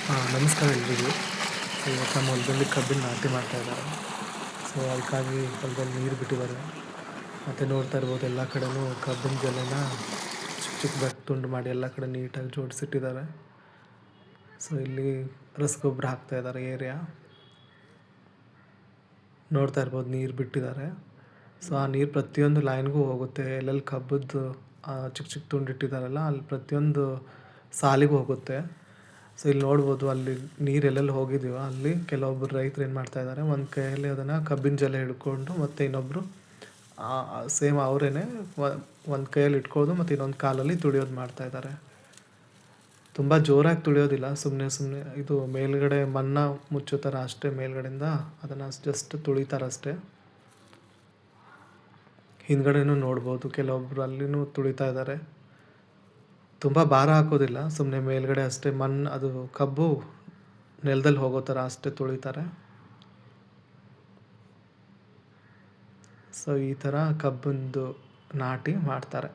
ನಮಸ್ಕಾರ ಎಲ್ರಿಗೂ. ಸೊ ಇವತ್ತು ನಮ್ಮ ಹೊಲದಲ್ಲಿ ಕಬ್ಬಿನ ನಾಟಿ ಮಾಡ್ತಾ ಇದ್ದಾರೆ. ಸೊ ಅದಕ್ಕಾಗಿ ಹೊಲದಲ್ಲಿ ನೀರು ಬಿಟ್ಟಿದ್ದಾರೆ. ಮತ್ತು ನೋಡ್ತಾ ಇರ್ಬೋದು ಎಲ್ಲ ಕಡೆನೂ ಕಬ್ಬಿನ ಜಲ್ಲೆನ ಚಿಕ್ಕ ಚಿಕ್ಕದಾಗಿ ತುಂಡು ಮಾಡಿ ಎಲ್ಲ ಕಡೆ ನೀಟಾಗಿ ಜೋಡಿಸಿಟ್ಟಿದ್ದಾರೆ. ಸೊ ಇಲ್ಲಿ ರಸಗೊಬ್ಬರ ಹಾಕ್ತಾ ಇದ್ದಾರೆ ಏರಿಯಾ. ನೋಡ್ತಾ ಇರ್ಬೋದು ನೀರು ಬಿಟ್ಟಿದ್ದಾರೆ. ಸೊ ಆ ನೀರು ಪ್ರತಿಯೊಂದು ಲೈನ್ಗೂ ಹೋಗುತ್ತೆ. ಎಲ್ಲೆಲ್ಲಿ ಕಬ್ಬದ್ದು ಚಿಕ್ಕ ಚಿಕ್ಕ ತುಂಡು ಇಟ್ಟಿದ್ದಾರಲ್ಲ ಅಲ್ಲಿ ಪ್ರತಿಯೊಂದು ಸಾಲಿಗೂ ಹೋಗುತ್ತೆ. ಸೊ ಇಲ್ಲಿ ನೋಡ್ಬೋದು ಅಲ್ಲಿ ನೀರು ಎಲ್ಲೆಲ್ಲಿ ಹೋಗಿದೆಯೋ ಅಲ್ಲಿ ಕೆಲವೊಬ್ಬರು ರೈತರು ಏನು ಮಾಡ್ತಾಯಿದ್ದಾರೆ, ಒಂದು ಕೈಯಲ್ಲಿ ಅದನ್ನು ಕಬ್ಬಿನ ಜಲ್ಲೆ ಹಿಡ್ಕೊಂಡು ಮತ್ತು ಇನ್ನೊಬ್ಬರು ಸೇಮ್ ಅವರೇನೆ ಒಂದು ಕೈಯಲ್ಲಿ ಇಟ್ಕೊಳ್ಳೋದು ಮತ್ತು ಇನ್ನೊಂದು ಕಾಲಲ್ಲಿ ತುಳಿಯೋದು ಮಾಡ್ತಾಯಿದ್ದಾರೆ. ತುಂಬ ಜೋರಾಗಿ ತುಳಿಯೋದಿಲ್ಲ, ಸುಮ್ಮನೆ ಇದು ಮೇಲ್ಗಡೆ ಮಣ್ಣು ಮುಚ್ಚೋ ಥರ ಅಷ್ಟೇ, ಮೇಲ್ಗಡೆಯಿಂದ ಅದನ್ನು ಜಸ್ಟ್ ತುಳಿತಾರಷ್ಟೇ. ಹಿಂದ್ಗಡೆನೂ ನೋಡ್ಬೋದು ಕೆಲವೊಬ್ಬರು ಅಲ್ಲಿನೂ ತುಳಿತಾ ಇದ್ದಾರೆ. ತುಂಬ ಭಾರ ಹಾಕೋದಿಲ್ಲ, ಸುಮ್ಮನೆ ಮೇಲ್ಗಡೆ ಅಷ್ಟೇ ಮಣ್ಣು ಅದು ಕಬ್ಬು ನೆಲದಲ್ಲಿ ಹೋಗೋ ಥರ ಅಷ್ಟೇ ತುಳಿತಾರೆ. ಸೊ ಈ ಥರ ಕಬ್ಬಿಂದು ನಾಟಿ ಮಾಡ್ತಾರೆ.